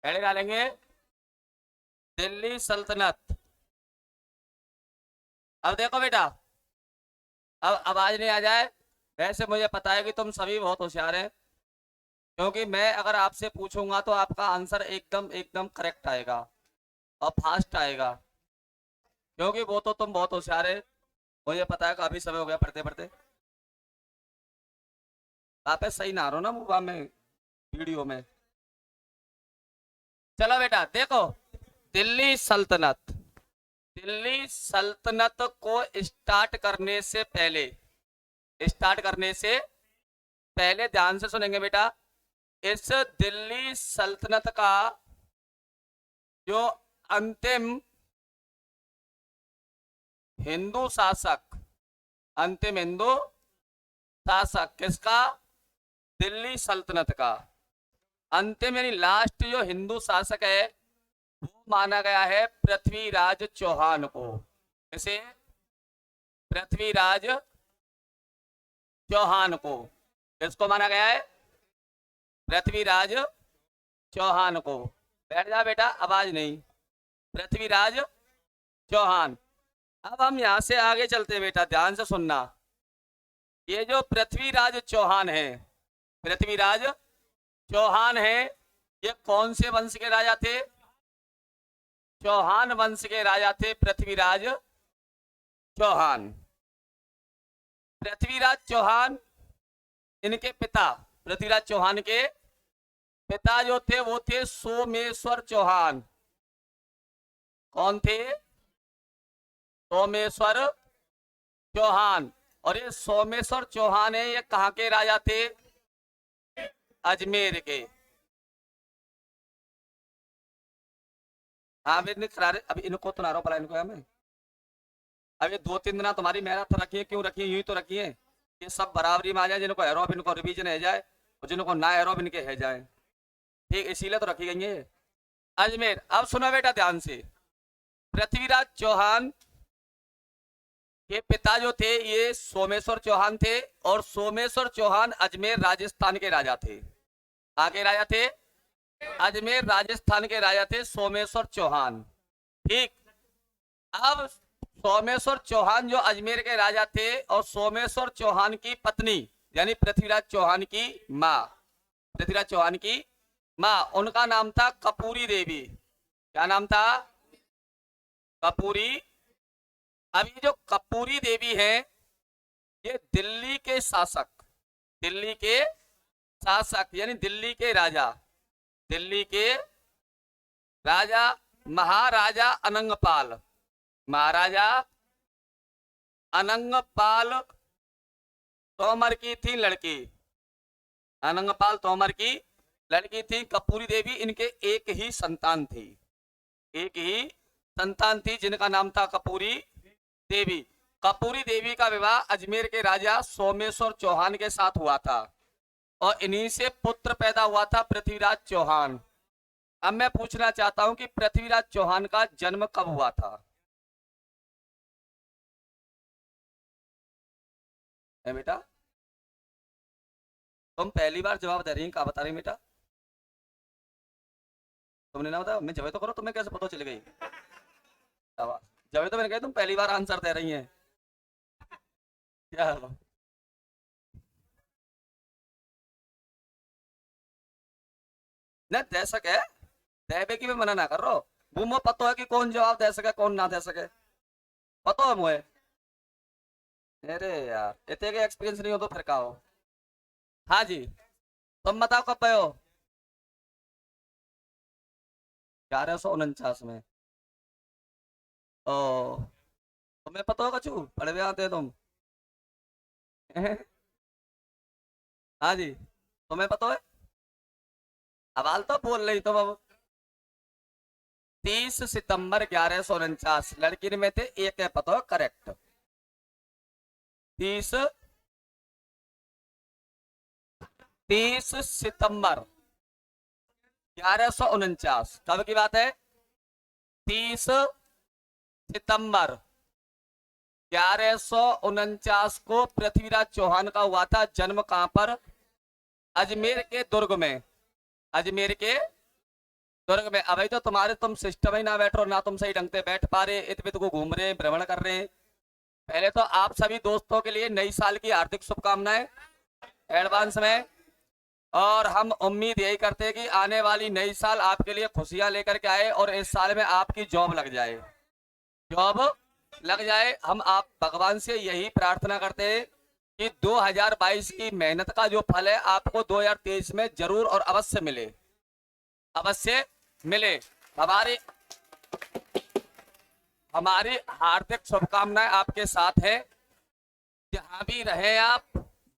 पहले डालेंगे दिल्ली सल्तनत। अब देखो बेटा, अब आवाज नहीं आ जाए। वैसे मुझे पता है कि तुम सभी बहुत होशियार हैं, क्योंकि मैं अगर आपसे पूछूंगा तो आपका आंसर एकदम एकदम करेक्ट आएगा और फास्ट आएगा, क्योंकि वो तो तुम बहुत होशियार है। मुझे पता है काफी समय हो गया पढ़ते पढ़ते। वापस सही ना आ रहा ना मुँह में वीडियो में। चलो बेटा देखो, दिल्ली सल्तनत, दिल्ली सल्तनत को स्टार्ट करने से पहले ध्यान से सुनेंगे बेटा। इस दिल्ली सल्तनत का जो अंतिम हिंदू शासक, अंतिम हिंदू शासक किसका? दिल्ली सल्तनत का अंतिम यानी लास्ट जो हिंदू शासक है वो माना गया है पृथ्वीराज चौहान को। इसे पृथ्वीराज चौहान को, किसको माना गया है? पृथ्वीराज चौहान को। बैठ जा बेटा, आवाज नहीं। पृथ्वीराज चौहान। अब हम यहां से आगे चलते हैं बेटा, ध्यान से सुनना। ये जो पृथ्वीराज चौहान है, पृथ्वीराज चौहान है, ये कौन से वंश के राजा थे? चौहान वंश के राजा थे पृथ्वीराज चौहान। पृथ्वीराज चौहान, इनके पिता, पृथ्वीराज चौहान के पिता जो थे वो थे सोमेश्वर चौहान। कौन थे? सोमेश्वर चौहान। और ये सोमेश्वर चौहान है, ये कहाँ के राजा थे? अजमेर के। हाँ अभी इनको तो ना रहो पला इनको हमें। अब ये 2-3 दिन तुम्हारी मेहनत रखी है, क्यों रखी है? यूं तो रखी है ये सब बराबरी में आ जाए, जिनको एरो इनको रिवीजन है जाए और जिनको ना एरो इनके है जाए, ठीक इसीलिए तो रखी गई है। अजमेर। अब सुनो बेटा ध्यान से, पृथ्वीराज चौहान के पिता जो थे ये सोमेश्वर चौहान थे, और सोमेश्वर चौहान अजमेर राजस्थान के राजा थे। आगे राजा थे, अजमेर राजस्थान के राजा थे सोमेश्वर चौहान। ठीक। अब सोमेश्वर चौहान जो अजमेर के राजा थे, और सोमेश्वर चौहान की पत्नी यानी पृथ्वीराज चौहान की माँ, पृथ्वीराज चौहान की माँ, उनका नाम था कपूरी देवी। क्या नाम था? कपूरी। अब ये जो कपूरी देवी है, ये दिल्ली के शासक, दिल्ली के शासक यानी दिल्ली के राजा, दिल्ली के राजा महाराजा अनंगपाल, महाराजा अनंगपाल तोमर की थी लड़की। अनंगपाल तोमर की लड़की थी कपूरी देवी। इनके एक ही संतान थी, एक ही संतान थी जिनका नाम था कपूरी देवी। कपूरी देवी का विवाह अजमेर के राजा सोमेश्वर चौहान के साथ हुआ था, और इन्हीं से पुत्र पैदा हुआ था पृथ्वीराज चौहान। अब मैं पूछना चाहता हूं कि पृथ्वीराज चौहान का जन्म कब हुआ था? है बेटा, तुम पहली बार जवाब दे रही हैं, क्या बता रही बेटा? तुमने ना बताया, मैं जवाब तो करो, तुम्हें कैसे पता चल गई? जवाब तो मैंने कहा, तुम पहली बार आंसर दे रही हैं क्या? न दे सके, देवे की मैं मना ना कर रहा हूं। मुझे पता है कि कौन जवाब दे सके कौन ना दे सके, पता है मुझे। अरे यार इतने का एक्सपीरियंस नहीं हो तो फिर का हो। हाँ जी, तुम बताओ कब पे हो? 1149 में। ओ, तुम्हें पता होगा चू, पढ़े हुए आते हैं तुम। हाँ जी, तुम्हें पता है? सवाल तो बोल रही तुम अब। 30 सितंबर 1149 लड़की में थे, एक है पता हो करेक्ट। 30 सितंबर 1149 कब की बात है? 30 सितंबर 1149 को पृथ्वीराज चौहान का हुआ था जन्म। कहां पर? अजमेर के दुर्ग में, अजमेर के स्वर्ग में। अभी तो तुम्हारे तुम सिस्टम ही ना बैठ रहे हो, ना तुम सही ढंग से बैठ पा रहे, इत को घूम रहे, भ्रमण कर रहे हैं। पहले तो आप सभी दोस्तों के लिए नई साल की हार्दिक शुभकामनाएं एडवांस में। और हम उम्मीद यही करते हैं कि आने वाली नई साल आपके लिए खुशियां लेकर के आए और इस साल में आपकी जॉब लग जाए, जॉब लग जाए। हम आप भगवान से यही प्रार्थना करते हैं कि 2022 की मेहनत का जो फल है आपको 2023 में जरूर और अवश्य मिले, अवश्य मिले। हमारी हमारी हार्दिक शुभकामनाएं आपके साथ है। जहां भी रहे आप,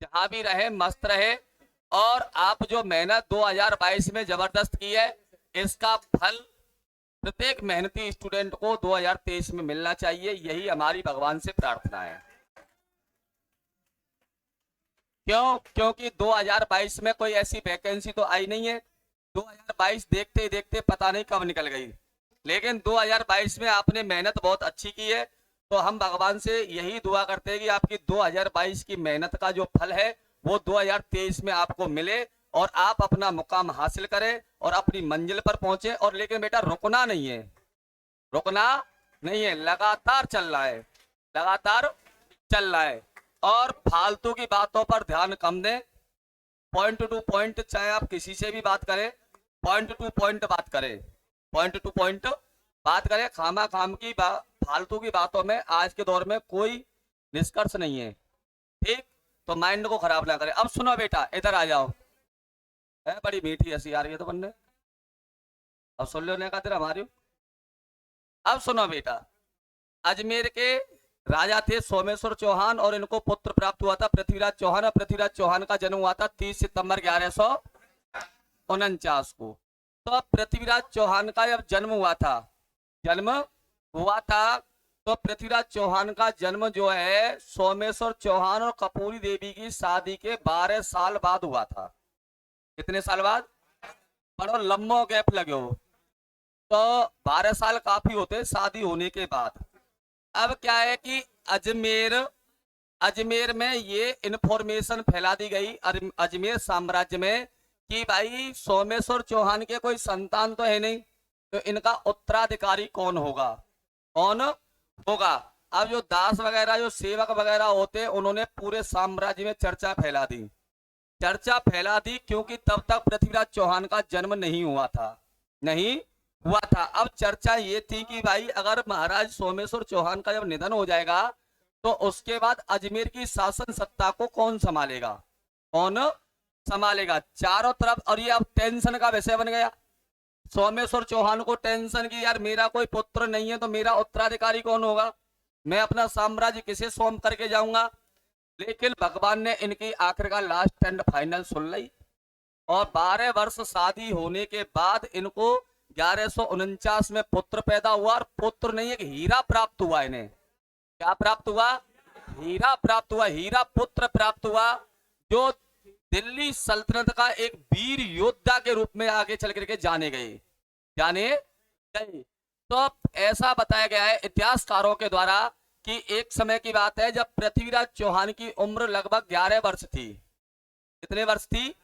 जहां भी रहे मस्त रहे। और आप जो मेहनत 2022 में जबरदस्त की है, इसका फल प्रत्येक मेहनती स्टूडेंट को 2023 में मिलना चाहिए, यही हमारी भगवान से प्रार्थना है। क्योंकि 2022 में कोई ऐसी वैकेंसी तो आई नहीं है। 2022 देखते ही देखते पता नहीं कब निकल गई, लेकिन 2022 में आपने मेहनत बहुत अच्छी की है। तो हम भगवान से यही दुआ करते हैं कि आपकी 2022 की मेहनत का जो फल है वो 2023 में आपको मिले और आप अपना मुकाम हासिल करें और अपनी मंजिल पर पहुंचे। और लेकिन बेटा रुकना नहीं है, रुकना नहीं है, लगातार चल रहा है, लगातार चल रहा है। और फालतू की बातों पर ध्यान कम दें, पॉइंट टू पॉइंट, चाहे आप किसी से भी बात करें, पॉइंट टू पॉइंट बात करें, पॉइंट टू पॉइंट बात करें। खामा खाम की फालतू की बातों में आज के दौर में कोई निष्कर्ष नहीं है, ठीक? तो माइंड को खराब ना करें। अब सुनो बेटा, इधर आ जाओ। है बड़ी मीठी हंसी आ रही है तो बनने, अब सुन लो का तेरा हमारी। अब सुनो बेटा, अजमेर के राजा थे सोमेश्वर चौहान और इनको पुत्र प्राप्त हुआ था पृथ्वीराज चौहान। पृथ्वीराज चौहान का जन्म हुआ था 30 सितंबर 1149 को। तो अब पृथ्वीराज चौहान का जब जन्म हुआ था तो पृथ्वीराज चौहान का जन्म जो है सोमेश्वर चौहान और कपूरी देवी की शादी के 12 साल बाद हुआ था। कितने साल बाद? बड़ो लंबो गैप लगे हो, तो 12 साल काफी होते शादी होने के बाद। अब क्या है कि अजमेर में ये इंफॉर्मेशन फैला दी गई अजमेर साम्राज्य में कि भाई सोमेश्वर चौहान के कोई संतान तो है नहीं, तो इनका उत्तराधिकारी कौन होगा, कौन होगा। अब जो दास वगैरह, जो सेवक वगैरह होते, उन्होंने पूरे साम्राज्य में चर्चा फैला दी, क्योंकि तब तक पृथ्वीराज चौहान का जन्म नहीं हुआ था। अब चर्चा ये थी कि भाई अगर महाराज सोमेश्वर चौहान का जब निधन हो जाएगा तो उसके बाद अजमेर की शासन सत्ता को कौन संभालेगा, चारों तरफ। और ये अब टेंशन का विषय बन गया। सोमेश्वर चौहान को टेंशन की, यार मेरा कोई पुत्र नहीं है तो मेरा उत्तराधिकारी कौन होगा, मैं अपना साम्राज्य किसे सौंप करके जाऊंगा। लेकिन भगवान ने इनकी आखिर का लास्ट एंड फाइनल सुन ली और 12 वर्ष शादी होने के बाद इनको 1149 में पुत्र पैदा हुआ। और पुत्र नहीं, एक हीरा प्राप्त हुआ इन्हें। क्या प्राप्त हुआ? हीरा प्राप्त हुआ, हीरा पुत्र प्राप्त हुआ, जो दिल्ली सल्तनत का एक वीर योद्धा के रूप में आगे चल करके जाने गए। तो ऐसा बताया गया है इतिहासकारों के द्वारा कि एक समय की बात है जब पृथ्वीराज चौहान की उम्र लगभग 11 वर्ष थी। कितने वर्ष थी?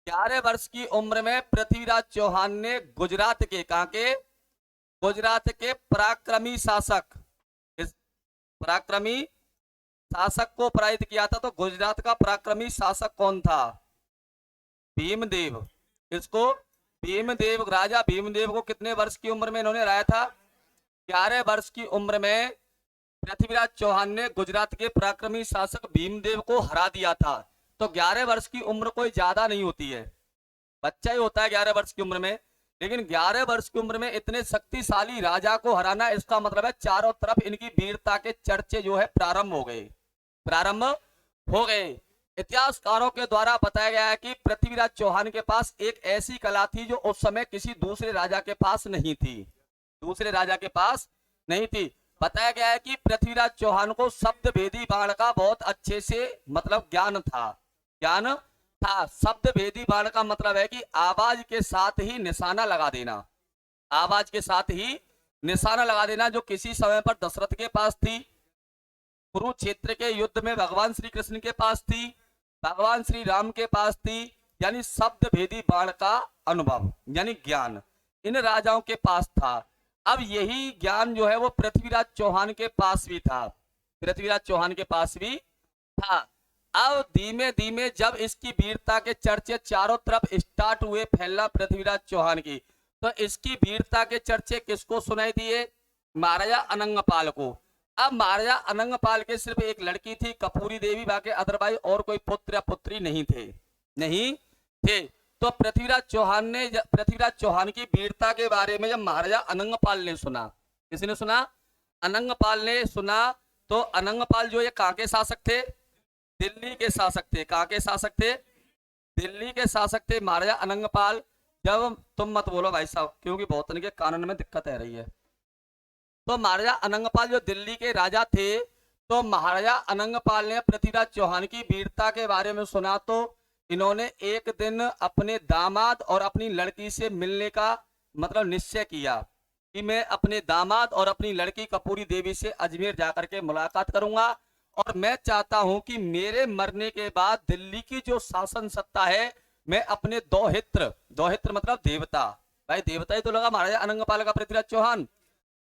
11 वर्ष की उम्र में पृथ्वीराज चौहान ने गुजरात के पराक्रमी शासक को पराजित किया था। तो गुजरात का पराक्रमी शासक कौन था? भीमदेव। इसको भीमदेव, राजा भीमदेव को कितने वर्ष की उम्र में इन्होंने हराया था? 11 वर्ष की उम्र में पृथ्वीराज चौहान ने गुजरात के पराक्रमी शासक भीमदेव को हरा दिया था। तो 11 वर्ष की उम्र कोई ज्यादा नहीं होती है, बच्चा ही होता है 11 वर्ष की उम्र में। लेकिन 11 वर्ष की उम्र में इतने शक्तिशाली राजा को हराना, इसका मतलब है चारों तरफ इनकी वीरता के चर्चे जो है प्रारंभ हो गए। इतिहासकारों के द्वारा बताया गया है कि पृथ्वीराज चौहान के पास एक ऐसी कला थी जो उस समय किसी दूसरे राजा के पास नहीं थी। बताया गया है कि पृथ्वीराज चौहान को शब्द भेदी बाण का बहुत अच्छे से मतलब ज्ञान था। शब्द भेदी बाण का मतलब है कि आवाज के साथ ही निशाना लगा देना, जो किसी समय पर दशरथ के पास थी, कुरुक्षेत्र के युद्ध में भगवान श्री कृष्ण के पास थी, भगवान श्री राम के पास थी। यानी शब्द भेदी बाण का अनुभव यानी ज्ञान। इन राजाओं के पास था। अब यही ज्ञान जो है वो पृथ्वीराज चौहान के पास भी था, पृथ्वीराज चौहान के पास भी था। अब धीमे धीमे जब इसकी वीरता के चर्चे चारों तरफ स्टार्ट हुए फैलना पृथ्वीराज चौहान की, तो इसकी वीरता के चर्चे किसको सुनाई दिए? महाराजा अनंगपाल को। अब महाराजा अनंगपाल के सिर्फ एक लड़की थी कपूरी देवी, बाकी अदरवाइज और कोई पुत्र या पुत्री नहीं थे, नहीं थे। तो पृथ्वीराज चौहान की वीरता के बारे में जब महाराजा अनंगपाल ने सुना, किसने सुना? अनंगपाल ने सुना। तो अनंगपाल जो ये कहाँ के शासक थे? दिल्ली के शासक थे। कहाँ के शासक थे? दिल्ली के शासक थे महाराजा अनंगपाल। जब तुम मत बोलो भाई साहब, क्योंकि बहुत इनके कानून में दिक्कत आ रही है। तो महाराजा अनंगपाल जो दिल्ली के राजा थे, तो महाराजा अनंगपाल ने पृथ्वीराज चौहान की वीरता के बारे में सुना, तो इन्होंने एक दिन अपने दामाद और अपनी लड़की से मिलने का मतलब निश्चय किया कि मैं अपने दामाद और अपनी लड़की कपूरी देवी से अजमेर जाकर के मुलाकात करूंगा, और मैं चाहता हूं कि मेरे मरने के बाद दिल्ली की जो शासन सत्ता है मैं अपने दोहित्र मतलब देवता, भाई देवता ही तो लगा महाराजा अनंगपाल का पृथ्वीराज चौहान,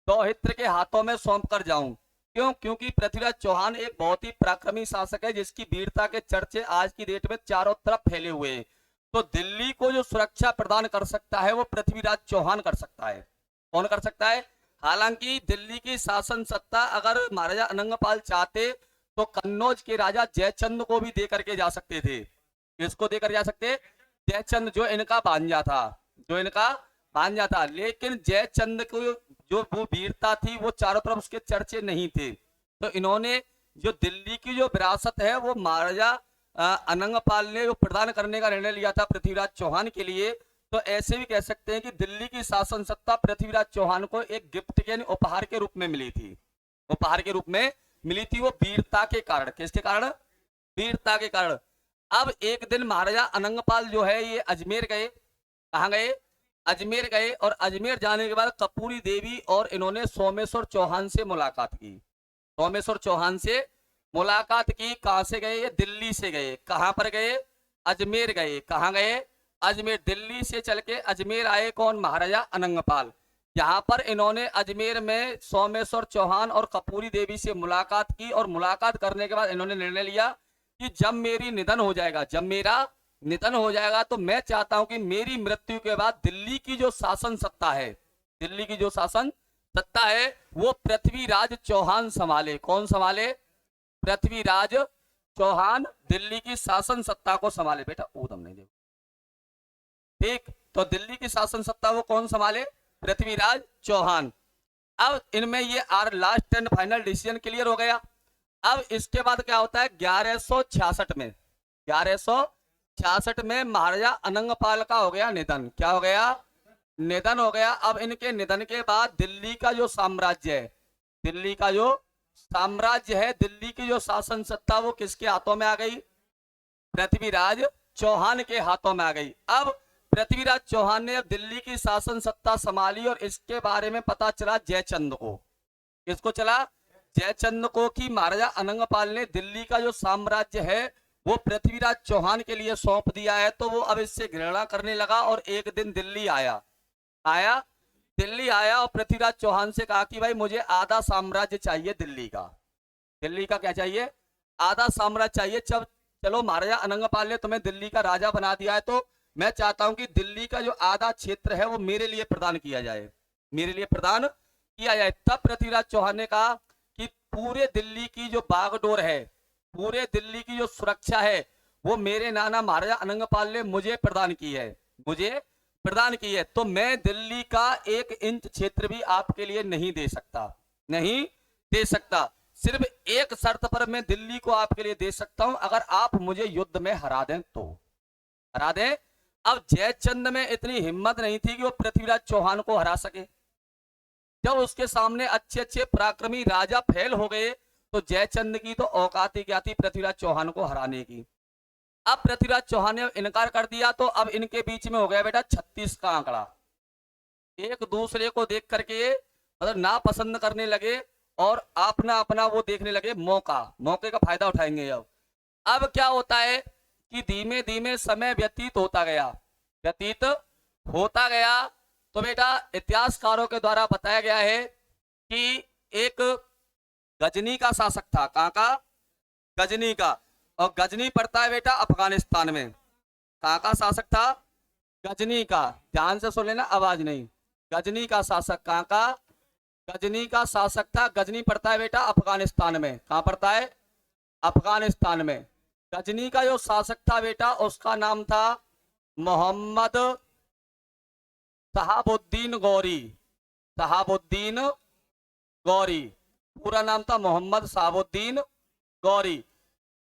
दोहित्र के हाथों में सौंप कर जाऊं। क्यों? क्योंकि पृथ्वीराज चौहान एक बहुत ही पराक्रमी शासक है जिसकी वीरता के चर्चे आज की डेट में चारों तरफ फैले हुए हैं। तो दिल्ली को जो सुरक्षा प्रदान कर सकता है वो पृथ्वीराज चौहान कर सकता है। कौन कर सकता है? हालांकि दिल्ली की शासन सत्ता अगर महाराजा अनंगपाल चाहते तो कन्नौज के राजा जयचंद को भी दे करके जा सकते थे। किसको देकर जा सकते? जयचंद, जो इनका भांजा था, जो इनका भांजा था। लेकिन जयचंद को जो वो वीरता थी वो चारों तरफ उसके चर्चे नहीं थे, तो इन्होंने जो दिल्ली की जो विरासत है वो महाराजा अनंगपाल ने जो प्रदान करने का निर्णय लिया था पृथ्वीराज चौहान के लिए। तो ऐसे भी कह सकते हैं कि दिल्ली की शासन सत्ता पृथ्वीराज चौहान को एक गिफ्ट के उपहार के रूप में मिली थी, उपहार के रूप में मिली थी, वो वीरता के कारण। किसके कारण? वीरता के कारण। अब एक दिन महाराजा अनंगपाल जो है ये अजमेर गए। कहाँ गए? अजमेर गए, और अजमेर जाने के बाद कपूरी देवी और इन्होंने सोमेश्वर चौहान से मुलाकात की। सोमेश्वर चौहान से मुलाकात की। कहां से गए? ये दिल्ली से गए। कहां पर गए? अजमेर गए। कहां गए? अजमेर। दिल्ली से चल के अजमेर आए कौन? महाराजा अनंगपाल। यहाँ पर इन्होंने अजमेर में सोमेश्वर चौहान और कपूरी देवी से मुलाकात की, और मुलाकात करने के बाद इन्होंने निर्णय लिया कि जब मेरी निधन हो जाएगा, जब मेरा निधन हो जाएगा, तो मैं चाहता हूं कि मेरी मृत्यु के बाद दिल्ली की जो शासन सत्ता है, दिल्ली की जो शासन सत्ता है वो पृथ्वीराज चौहान संभाले। कौन संभाले? पृथ्वीराज चौहान दिल्ली की शासन सत्ता को संभाले। बेटा ऊदम नहीं देखो, ठीक? तो दिल्ली की शासन सत्ता वो कौन संभाले? पृथ्वीराज चौहान। अब इनमें ये last and final decision clear हो गया। अब इसके बाद क्या होता है? 1166 में, 1166 में महाराजा अनंगपाल का हो गया निधन। क्या हो गया? निधन हो गया। अब इनके निधन के बाद दिल्ली का जो साम्राज्य है, दिल्ली का जो साम्राज्य है, दिल्ली की जो शासन सत्ता वो किसके हाथों में आ गई? पृथ्वीराज चौहान के हाथों में आ गई। अब पृथ्वीराज चौहान ने अब दिल्ली की शासन सत्ता संभाली, और इसके बारे में पता चला जयचंद को। किसको चला? जयचंद को, कि महाराजा अनंगपाल ने दिल्ली का जो साम्राज्य है वो पृथ्वीराज चौहान के लिए सौंप दिया है। तो वो अब इससे घृणा करने लगा, और एक दिन दिल्ली आया और पृथ्वीराज चौहान से कहा कि भाई मुझे आधा साम्राज्य चाहिए दिल्ली का। दिल्ली का क्या चाहिए? आधा साम्राज्य चाहिए। चलो महाराजा अनंगपाल ने तुम्हें दिल्ली का राजा बना दिया है, तो मैं चाहता हूं कि दिल्ली का जो आधा क्षेत्र है वो मेरे लिए प्रदान किया जाए, मेरे लिए प्रदान किया जाए। तब पृथ्वीराज चौहान ने कहा कि पूरे दिल्ली की जो बागडोर है, पूरे दिल्ली की जो सुरक्षा है वो मेरे नाना महाराजा अनंगपाल ने मुझे प्रदान की है, मुझे प्रदान की है। तो मैं दिल्ली का 1 इंच क्षेत्र भी आपके लिए नहीं दे सकता, नहीं दे सकता। सिर्फ एक शर्त पर मैं दिल्ली को आपके लिए दे सकता हूं, अगर आप मुझे युद्ध में हरा दें तो। हरा दें। अब जयचंद में इतनी हिम्मत नहीं थी कि वो पृथ्वीराज चौहान को हरा सके। जब उसके सामने अच्छे अच्छे पराक्रमी राजा फैल हो गए, तो जयचंद की तो औकात ही क्या थी पृथ्वीराज चौहान को हराने की। अब पृथ्वीराज चौहान ने इनकार कर दिया, तो अब इनके बीच में हो गया बेटा 36 का आंकड़ा। एक दूसरे को देख करके मतलब ना पसंद करने लगे, और अपना अपना वो देखने लगे मौके का फायदा उठाएंगे। अब क्या होता है कि धीमे धीमे समय व्यतीत होता गया, तो बेटा इतिहासकारों के द्वारा बताया गया है कि एक गजनी का शासक था। कहाँ का? गजनी का। और गजनी पड़ता है बेटा अफगानिस्तान में। कहाँ का शासक था? गजनी का। ध्यान से सुन लेना, आवाज नहीं। गजनी का शासक कहाँ का? गजनी का शासक था। गजनी पड़ता है बेटा अफगानिस्तान में। कहाँ पड़ता है? अफगानिस्तान में। गजनी का जो शासक था बेटा उसका नाम था मोहम्मद शहाबुद्दीन गौरी। शहाबुद्दीन गौरी, पूरा नाम था मोहम्मद शहाबुद्दीन गौरी।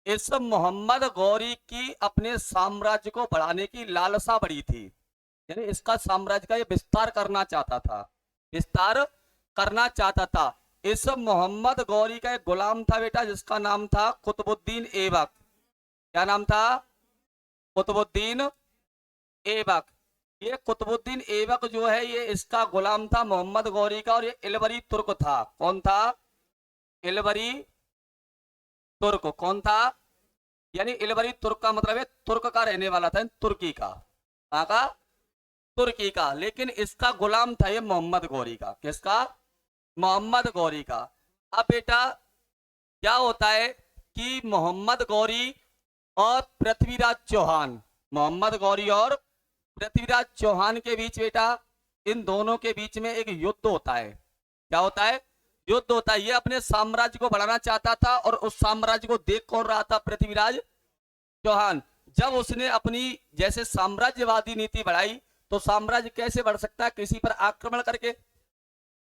इस मोहम्मद गौरी की अपने साम्राज्य को बढ़ाने की लालसा बड़ी थी, यानी इसका साम्राज्य का ये विस्तार करना चाहता था, विस्तार करना चाहता था। इस मोहम्मद गौरी का एक गुलाम था बेटा जिसका नाम था कुतुबुद्दीन ऐबक। क्या नाम था? कुतुबुद्दीन ऐबक। ये कुतुबुद्दीन ऐबक जो है ये इसका गुलाम था मोहम्मद गौरी का, और ये इलवरी तुर्क था। कौन था? इलवरी तुर्क। कौन था? यानी इलवरी तुर्क का मतलब है तुर्क का रहने वाला था, तुर्की का। कहाँ का? तुर्की का। लेकिन इसका गुलाम था ये मोहम्मद गौरी का। किसका? मोहम्मद गौरी का। अब बेटा क्या होता है कि मोहम्मद गौरी और पृथ्वीराज चौहान, मोहम्मद गौरी और पृथ्वीराज चौहान के बीच बेटा, इन दोनों के बीच में एक युद्ध होता है। क्या होता है? युद्ध होता है। ये अपने साम्राज्य को बढ़ाना चाहता था और उस साम्राज्य को देख कौन रहा था? पृथ्वीराज चौहान। जब उसने अपनी जैसे साम्राज्यवादी नीति बढ़ाई तो साम्राज्य कैसे बढ़ सकता है? किसी पर आक्रमण करके।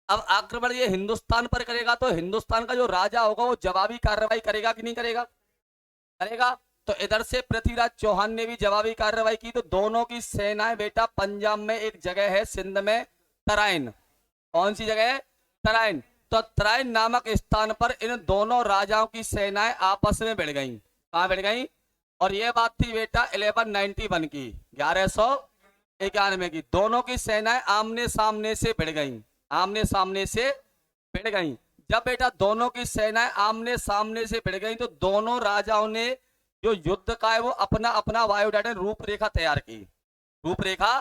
अब आक्रमण ये हिंदुस्तान पर करेगा तो हिंदुस्तान का जो राजा होगा वो जवाबी कार्रवाई करेगा कि नहीं करेगा? करेगा। तो इधर से पृथ्वीराज चौहान ने भी जवाबी कार्रवाई की। तो दोनों की सेनाएं बेटा पंजाब में एक जगह है सिंध में, तराइन। कौन सी जगह है? तराइन। तो तराइन नामक स्थान पर इन दोनों राजाओं की सेनाएं आपस में भिड़ गईं। कहां भिड़ गईं? और यह बात थी बेटा 1191 की, 1191 की। दोनों की सेनाएं आमने सामने से भिड़ गईं, आमने सामने से भिड़ गईं। जब बेटा दोनों की सेनाएं आमने सामने से भिड़ गईं तो दोनों राजाओं ने जो युद्ध का है वो अपना अपना बायोडाटा रूपरेखा तैयार की, रूपरेखा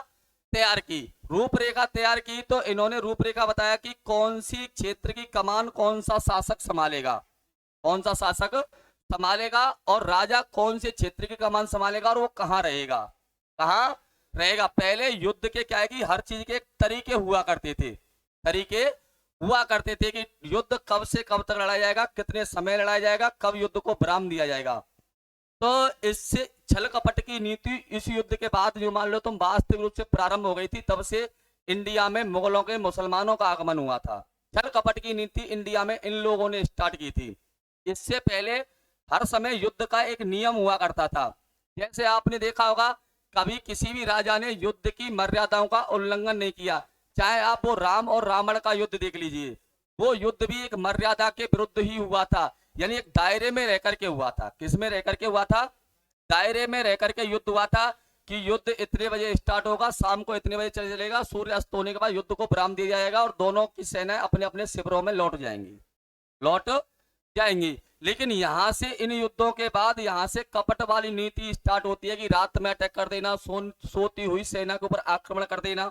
तैयार की, रूपरेखा तैयार की। तो इन्होंने रूपरेखा बताया कि कौन सी क्षेत्र की कमान कौन सा शासक संभालेगा, कौन सा शासक संभालेगा, और राजा कौन से क्षेत्र की कमान संभालेगा और वो कहाँ रहेगा, कहाँ रहेगा। पहले युद्ध के क्या है कि हर चीज के तरीके हुआ करते थे, तरीके हुआ करते थे कि युद्ध कब से कब तक लड़ा जाएगा, कितने समय लड़ा जाएगा, कब युद्ध को विराम दिया जाएगा। तो इससे छल कपट की नीति इस युद्ध के बाद जो मान लो तुम वास्तविक रूप से प्रारंभ हो गई थी, तब से इंडिया में मुगलों के मुसलमानों का आगमन हुआ था। छल कपट की नीति इंडिया में इन लोगों ने स्टार्ट की थी। इससे पहले हर समय युद्ध का एक नियम हुआ करता था। जैसे आपने देखा होगा कभी किसी भी राजा ने युद्ध की मर्यादाओं का उल्लंघन नहीं किया। चाहे आप वो राम और रावण का युद्ध देख लीजिए, वो युद्ध भी एक मर्यादा के विरुद्ध ही हुआ था, यानी एक दायरे में रहकर के हुआ था। किस में रहकर के हुआ था? दायरे में रहकर के युद्ध हुआ था कि युद्ध इतने बजे स्टार्ट होगा, शाम को इतने बजे चलेगा, सूर्य अस्त होने के बाद युद्ध को विराम दिया जाएगा और दोनों की सेनाएं अपने अपने शिविरों में लौट जाएंगी, लौट जाएंगी। लेकिन यहाँ से इन युद्धों के बाद यहाँ से कपट वाली नीति स्टार्ट होती है कि रात में अटैक कर देना, सोती हुई सेना के ऊपर आक्रमण कर देना,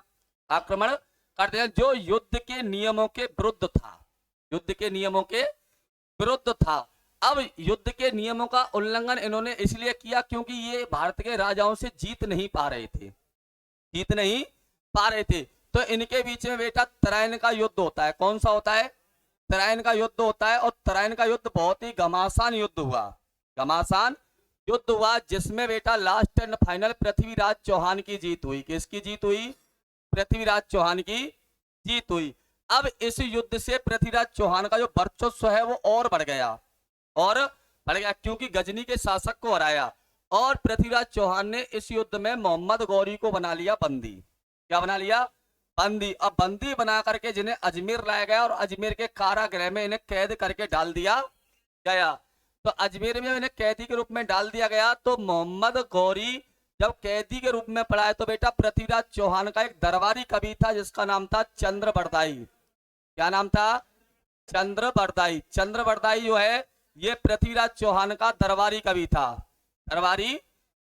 आक्रमण कर देना, जो युद्ध के नियमों के विरुद्ध था, युद्ध के नियमों के विरुद्ध था। अब युद्ध के नियमों का उल्लंघन इन्होंने इसलिए किया क्योंकि ये भारत के राजाओं से जीत नहीं पा रहे थे, जीत नहीं पा रहे थे। तो इनके बीच में बेटा तराइन का युद्ध होता है। कौन सा होता है? तराइन का युद्ध होता है। और तराइन का युद्ध बहुत ही घमासान युद्ध हुआ, घमासान युद्ध हुआ, जिसमें बेटा last and final Prithviraj Chauhan की जीत हुई। किसकी जीत हुई? पृथ्वीराज चौहान की जीत हुई। अब इस युद्ध से पृथ्वीराज चौहान का जो वर्चस्व है वो और बढ़ गया, और बढ़ गया क्योंकि गजनी के शासक को हराया और पृथ्वीराज चौहान ने इस युद्ध में मोहम्मद गौरी को बना लिया बंदी। क्या बना लिया? बंदी। अब बंदी बना करके जिन्हें अजमेर लाया गया और अजमेर के कारागृह में इन्हें कैद करके डाल दिया गया। तो अजमेर में इन्हें कैदी के रूप में डाल दिया गया। तो मोहम्मद गौरी जब कैदी के रूप में पड़ा है तो बेटा पृथ्वीराज चौहान का एक दरबारी कवि था जिसका नाम था चंद्रबरदाई। क्या नाम था? चंद्रबरदाई। चंद्रबरदाई जो है ये पृथ्वीराज चौहान का दरबारी कवि था, दरबारी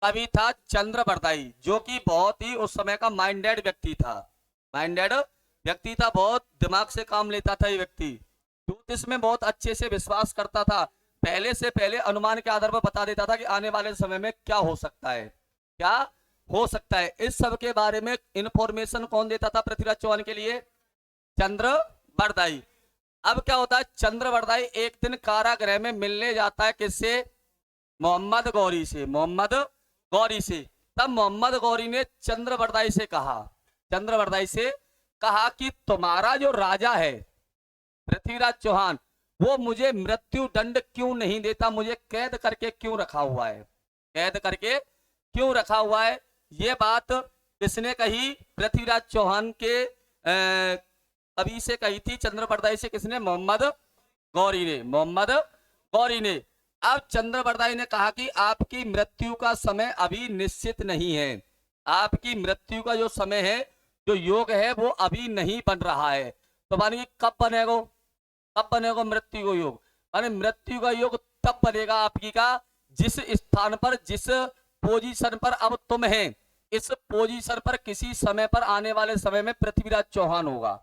कवि था चंद्रबरदाई, जो कि बहुत ही उस समय का माइंडेड व्यक्ति था, माइंडेड व्यक्ति था, बहुत दिमाग से काम लेता था ये व्यक्ति। ज्योतिष में बहुत अच्छे से विश्वास करता था, पहले से पहले अनुमान के आधार पर बता देता था कि आने वाले समय में क्या हो सकता है, क्या हो सकता है। इस सब के बारे में इंफॉर्मेशन कौन देता था पृथ्वीराज चौहान के लिए? चंद्रबरदाई। अब क्या होता है, चंद्रबरदाई एक दिन कारागृह में मिलने जाता है, किससे? मोहम्मद गौरी से। मोहम्मद गौरी से। तब मोहम्मद गौरी ने चंद्रबरदाई से कहा, चंद्रबरदाई से कहा कि तुम्हारा जो राजा है पृथ्वीराज चौहान, वो मुझे मृत्यु दंड क्यों नहीं देता, मुझे कैद करके क्यों रखा हुआ है, कैद करके क्यों रखा हुआ है। ये बात किसने कही? पृथ्वीराज चौहान के कवि से कही थी, चंद्रबरदाई से किसने? मोहम्मद गौरी ने। मोहम्मद गौरी ने। अब चंद्रबरदाई ने कहा कि आपकी मृत्यु का समय अभी निश्चित नहीं है, आपकी मृत्यु का जो समय है, जो योग है, वो अभी नहीं बन रहा है। तो मानिए कब बनेगा, कब बनेगा मृत्यु का योग? माने मृत्यु का योग तब बनेगा आपकी का, जिस स्थान पर, जिस पोजीशन पर अब तुम है, इस पोजीशन पर किसी समय पर आने वाले समय में पृथ्वीराज चौहान होगा।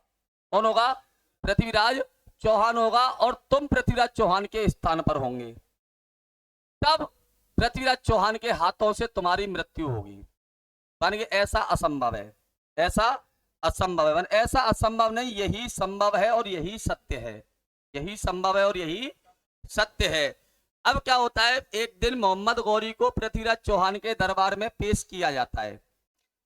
कौन होगा? पृथ्वीराज चौहान होगा, और तुम पृथ्वीराज चौहान के स्थान पर होंगे। तब पृथ्वीराज चौहान के हाथों से तुम्हारी मृत्यु होगी। मानिए ऐसा असंभव है, ऐसा असंभव है, ऐसा असंभव नहीं, यही संभव है और यही सत्य है, यही संभव है और यही सत्य है। अब क्या होता है, एक दिन मोहम्मद गौरी को पृथ्वीराज चौहान के दरबार में पेश किया जाता है।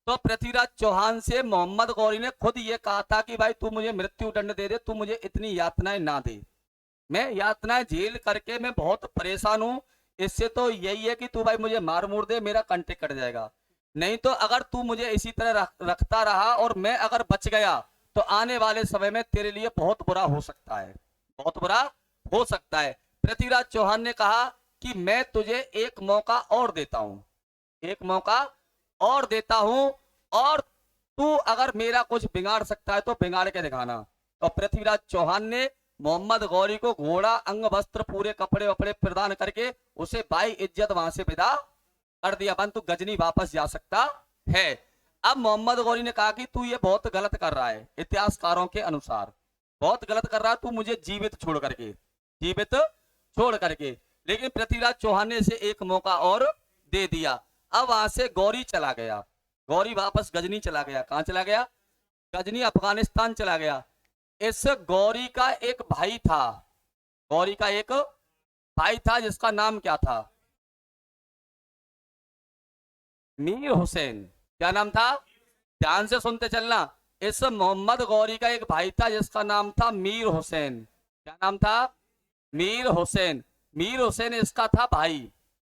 तो पृथ्वीराज चौहान से मोहम्मद गौरी ने खुद ये कहा था कि भाई तू मुझे मृत्यु दंड दे दे, तू मुझे इतनी यातनाएं ना दे, मैं यातनाएं झेल करके मैं बहुत परेशान हूं, इससे तो यही है कि तू भाई मुझे मार मूर दे, मेरा कंटे कट जाएगा। नहीं तो अगर तू मुझे इसी तरह रखता रहा और मैं अगर बच गया, तो आने वाले समय में तेरे लिए बहुत बुरा हो सकता है, बहुत बुरा हो सकता है। पृथ्वीराज चौहान ने कहा कि मैं तुझे एक मौका और देता हूं, एक मौका और देता हूं, और तू अगर मेरा कुछ बिगाड़ सकता है तो बिगाड़ के दिखाना। तो पृथ्वीराज चौहान ने मोहम्मद गौरी को घोड़ा, अंग वस्त्र, पूरे कपड़े वपड़े प्रदान करके उसे बाई इज्जत वहां से विदा कर दिया। बन तू गजनी वापस जा सकता है। अब मोहम्मद गौरी ने कहा कि तू ये बहुत गलत कर रहा है, इतिहासकारों के अनुसार बहुत गलत कर रहा है, तू मुझे जीवित छोड़ करके, जीवित छोड़ करके। लेकिन पृथ्वीराज चौहान ने इसे एक मौका और दे दिया। अब वहां से गौरी चला गया, गौरी वापस गजनी चला गया। कहां चला गया? गजनी, अफगानिस्तान चला गया। इस गौरी का एक भाई था, गौरी का एक भाई था जिसका नाम क्या था? मीर हुसैन। क्या नाम था? ध्यान से सुनते चलना। इस मोहम्मद गौरी का एक भाई था जिसका नाम था मीर हुसैन। क्या नाम था? मीर हुसैन। मीर हुसैन इसका था भाई।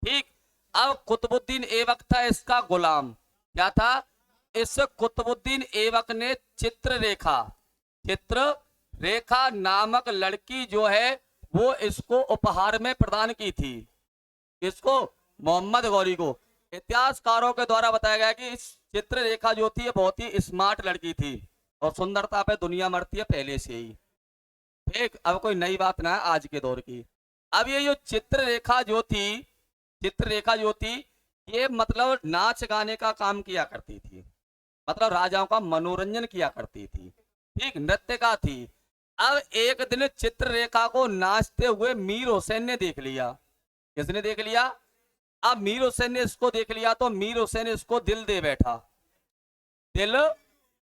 ठीक। अब कुतुबुद्दीन ऐबक था इसका गुलाम। क्या था? इस कुतुबुद्दीन ऐबक ने चित्ररेखा नामक लड़की जो है वो इसको उपहार में प्रदान की थी। इसको, मोहम्मद गौरी को। इतिहासकारों के द्वारा बताया गया कि इस चित्ररेखा जो थी ये बहुत ही स्मार्ट लड़की थी, और सुंदरता पे दुनिया मरती है पहले से ही। ठीक। अब कोई नई बात ना है आज के दौर की। अब ये जो चित्ररेखा जो थी, चित्ररेखा जो थी, ये मतलब नाच गाने का काम किया करती थी, मतलब राजाओं का मनोरंजन किया करती थी। ठीक। नृत्य का थी। अब एक दिन चित्ररेखा को नाचते हुए मीर हुसैन ने देख लिया। किसने देख लिया? अब मीर हुसैन ने इसको देख लिया, तो मीर हुसैन इसको दिल दे बैठा, दिल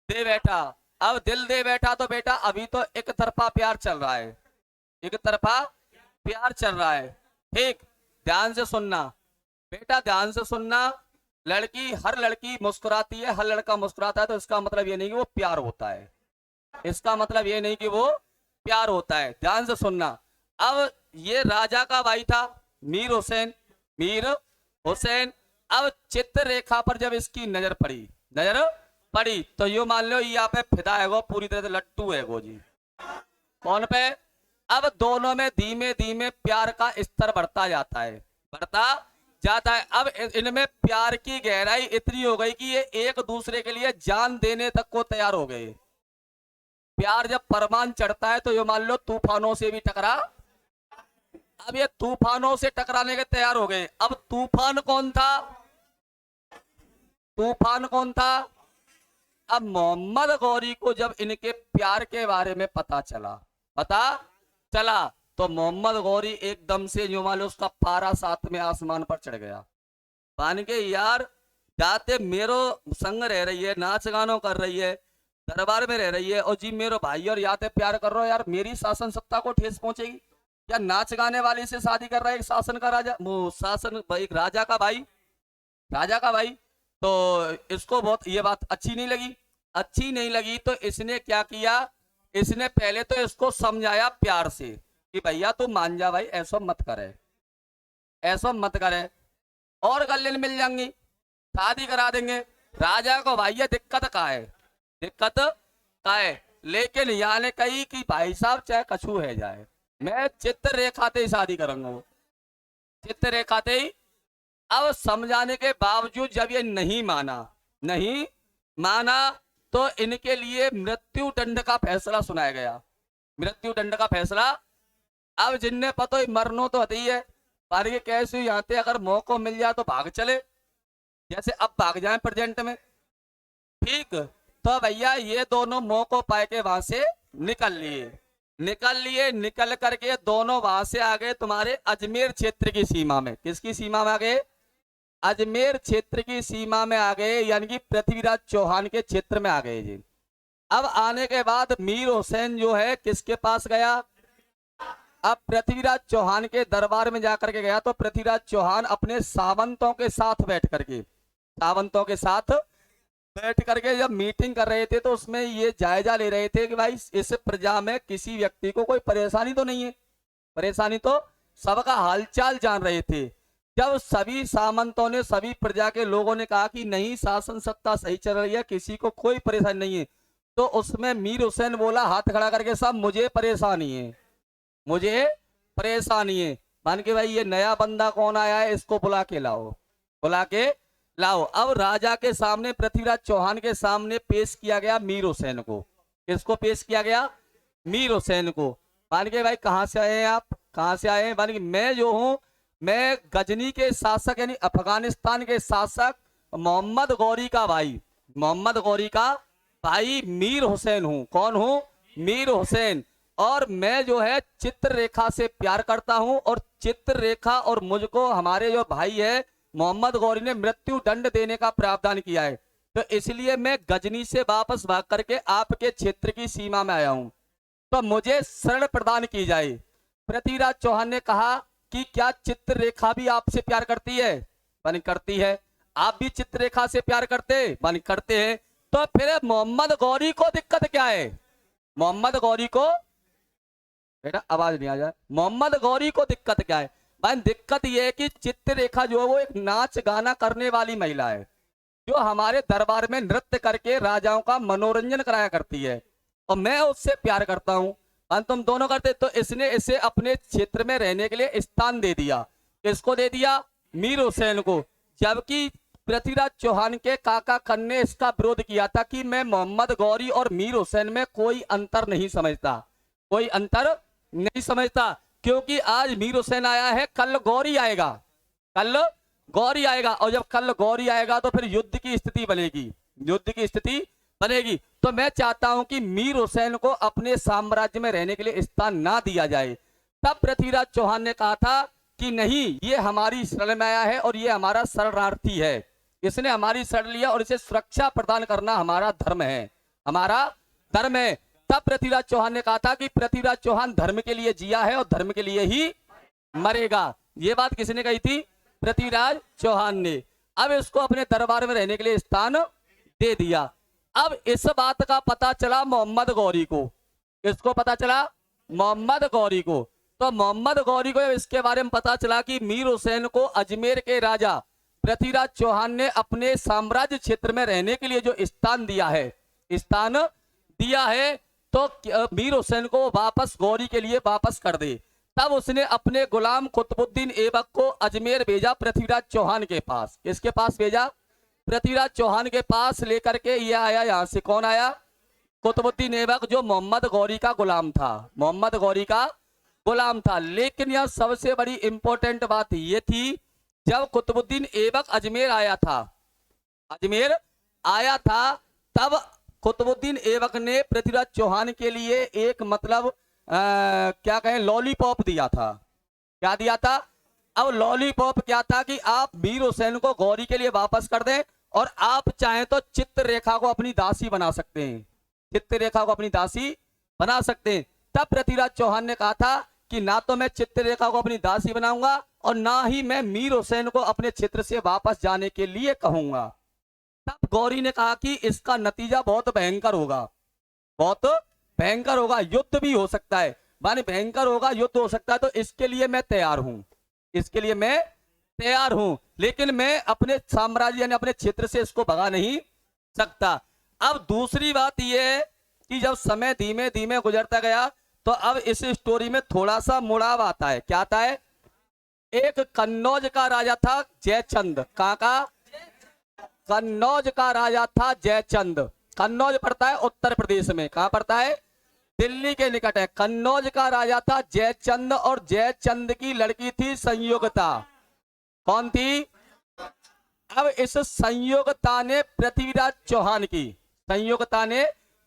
दे बैठा। अब दिल दे बैठा तो बेटा अभी तो एक तरफा प्यार चल रहा है, एक तरफा प्यार चल रहा है। ठीक। ध्यान से सुनना बेटा, ध्यान से सुनना। लड़की, हर लड़की मुस्कुराती है, हर लड़का मुस्कुराता है, तो इसका मतलब ये नहीं कि वो प्यार होता है, इसका मतलब ये नहीं कि वो प्यार होता है। ध्यान से सुनना। अब ये राजा का भाई था मीर हुसैन, मीर हुसैन। अब चित्ररेखा पर जब इसकी नजर पड़ी तो यो मान लो यहाँ पे फिदा है वो, पूरी तरह से लट्टू है वो जी। कौन पे? अब दोनों में धीमे धीमे प्यार का स्तर बढ़ता जाता है, बढ़ता जाता है। अब इनमें प्यार की गहराई इतनी हो गई कि ये एक दूसरे के लिए जान देने तक को तैयार हो गए। प्यार जब परमान चढ़ता है तो ये मान लो तूफानों से भी टकरा। अब ये तूफानों से टकराने के तैयार हो गए। अब तूफान कौन था? तूफान कौन था? अब मोहम्मद गौरी को जब इनके प्यार के बारे में पता चला तो मोहम्मद गौरी एकदम से जो मान लो उसका पारा 7वें आसमान पर चढ़ गया। मान के यार जाते मेरो संग रह रही है, नाच गानों कर रही है, दरबार में रह रही है, और जी मेरो भाई और याते प्यार कर रहा हो, यार मेरी शासन सत्ता को ठेस पहुंचेगी या नाच गाने वाली से शादी कर रहा है एक शासन का राजा, वो शासन एक राजा का भाई। तो इसको बहुत ये बात अच्छी नहीं लगी तो इसने क्या किया, इसने पहले तो इसको समझाया प्यार से कि भैया तू मान जा भाई, ऐसा मत करे और गले मिल जाएंगी, शादी करा देंगे। राजा को भाई ये दिक्कत का है, लेकिन यहाँ ने कही कि भाई साहब चाहे कछू है जाए, मैं चित्र रेखाते ही शादी करूंगा। वो चित्र रेखाते ही। अब समझाने के बावजूद जब ये नहीं माना तो इनके लिए मृत्यु दंड का फैसला सुनाया गया। मृत्यु दंड का फैसला। अब जिनने पता ही मरनो तो हती है, पर ये कैसे यहाँ थे अगर मौका मिल जाए तो भाग चले, जैसे अब भाग जाए प्रेजेंट में, ठीक। तो भैया ये दोनों मौको पाए के वहां से निकल करके दोनों वहां से आ गए तुम्हारे अजमेर क्षेत्र की सीमा में। किसकी सीमा में आ गए? अजमेर क्षेत्र की सीमा में आ गए, यानी कि पृथ्वीराज चौहान के क्षेत्र में आ गए जी। अब आने के बाद मीर हुसैन जो है किसके पास गया? अब पृथ्वीराज चौहान के दरबार में जाकर के गया। तो पृथ्वीराज चौहान अपने सावंतों के साथ बैठ करके जब मीटिंग कर रहे थे तो उसमें ये जायजा ले रहे थे कि भाई इस प्रजा में किसी व्यक्ति को कोई परेशानी तो नहीं है। परेशानी तो सबका हालचाल जान रहे थे। जब सभी सामंतों ने, सभी प्रजा के लोगों ने कहा कि नहीं शासन सत्ता सही चल रही है, किसी को कोई परेशानी नहीं है, तो उसमें मीर हुसैन बोला हाथ खड़ा करके, साहब मुझे परेशानी है। मान के भाई ये नया बंदा कौन आया है, इसको बुला के लाओ। अब राजा के सामने, पृथ्वीराज चौहान के सामने पेश किया गया मीर हुसैन को। किसको पेश किया गया? मीर हुसैन को। मान के भाई कहां से आए हैं आप? कहां से आए हैं? मान के मैं जो हूं, मैं गजनी के शासक यानी अफगानिस्तान के शासक मोहम्मद गौरी का भाई मीर हुसैन हूं। कौन हूं? मीर हुसैन। और मैं जो है चित्ररेखा से प्यार करता हूं, और चित्ररेखा और मुझको हमारे जो भाई है मोहम्मद गौरी ने मृत्यु दंड देने का प्रावधान किया है। तो इसलिए मैं गजनी से वापस भाग करके आपके क्षेत्र की सीमा में आया हूं, तो मुझे शरण प्रदान की जाए। पृथ्वीराज चौहान ने कहा कि क्या चित्ररेखा भी आपसे प्यार करती है? बनी करती है। आप भी चित्ररेखा से प्यार करते? बनी करते हैं। तो फिर मोहम्मद गौरी को दिक्कत क्या है? मोहम्मद गौरी को, बेटा आवाज नहीं आ जाए, मोहम्मद गौरी को दिक्कत क्या है? भाई दिक्कत यह है कि चित्ररेखा जो है वो एक नाच गाना करने वाली महिला है, जो हमारे दरबार में नृत्य करके राजाओं का मनोरंजन कराया करती है, और मैं उससे प्यार करता हूं। तुम दोनों करते। तो इसने इसे अपने क्षेत्र में रहने के लिए स्थान दे दिया। किसको दे दिया? मीर हुसैन को। जबकि पृथ्वीराज चौहान के काका खन ने इसका विरोध किया था कि मैं मोहम्मद गौरी और मीर हुसैन में कोई अंतर नहीं समझता, क्योंकि आज मीर हुसैन आया है, कल गौरी आएगा, और जब कल गौरी आएगा तो फिर युद्ध की स्थिति बनेगी। तो मैं चाहता हूं कि मीर हुसैन को अपने साम्राज्य में रहने के लिए स्थान ना दिया जाए। तब पृथ्वीराज चौहान ने कहा था कि नहीं, ये हमारी शरण में आया है और ये हमारा शरणार्थी है, इसने हमारी शरण लिया और इसे सुरक्षा प्रदान करना हमारा धर्म है। तब पृथ्वीराज चौहान ने कहा था कि पृथ्वीराज चौहान धर्म के लिए जिया है और धर्म के लिए ही मरेगा। ये बात किसने कही थी? पृथ्वीराज चौहान ने। अब इसको अपने दरबार में रहने के लिए स्थान दे दिया। अब इस बात का पता चला मोहम्मद गौरी को। किसको पता चला? मोहम्मद गौरी को। तो मोहम्मद गौरी को इसके बारे में पता चला कि मीर हुसैन को अजमेर के राजा पृथ्वीराज चौहान ने अपने साम्राज्य क्षेत्र में रहने के लिए जो स्थान दिया है, तो मीर हुसैन को वापस गौरी के लिए वापस कर दे। तब उसने अपने गुलाम कुतुबुद्दीन ऐबक को अजमेर भेजा पृथ्वीराज चौहान के पास। किसके पास भेजा? पृथ्वीराज चौहान के पास। लेकर के ये आया, यहां से कौन आया? कुतुबुद्दीन ऐबक, जो मोहम्मद गौरी का गुलाम था। लेकिन यह सबसे बड़ी इंपॉर्टेंट बात ये थी, जब कुतुबुद्दीन ऐबक अजमेर आया था, तब कुतुबुद्दीन ऐबक ने पृथ्वीराज चौहान के लिए एक मतलब क्या कहें लॉलीपॉप दिया था। क्या दिया था? अब लॉलीपॉप क्या था कि आप मीर हुसैन को गौरी के लिए वापस कर दें और आप चाहें तो चित्ररेखा को अपनी दासी बना सकते हैं, चित्ररेखा को अपनी दासी बना सकते हैं। तब पृथ्वीराज चौहान ने कहा था कि ना तो मैं चित्ररेखा को अपनी दासी बनाऊंगा और ना ही मैं मीर हुसैन को अपने क्षेत्र से वापस जाने के लिए कहूंगा। तब गौरी ने कहा कि इसका नतीजा बहुत भयंकर होगा, बहुत भयंकर होगा, युद्ध भी हो सकता है, माने भयंकर होगा, युद्ध हो सकता है, तो इसके लिए मैं तैयार हूं, इसके लिए मैं तैयार हूं, लेकिन मैं अपने साम्राज्य यानी अपने क्षेत्र से इसको भगा नहीं सकता। अब दूसरी बात यह कि जब समय धीमे धीमे गुजरता गया तो अब इस स्टोरी में थोड़ा सा मुड़ाव आता है। क्या आता है? एक कन्नौज का राजा था जयचंद। कहाँ का? कन्नौज का राजा था जयचंद। कन्नौज पड़ता है उत्तर प्रदेश में। कहाँ पड़ता है? दिल्ली के निकट है। कन्नौज का राजा था जयचंद और जयचंद की लड़की थी संयोगता। कौन थी? अब इस संयोगता ने पृथ्वीराज चौहान की, संयोगता ने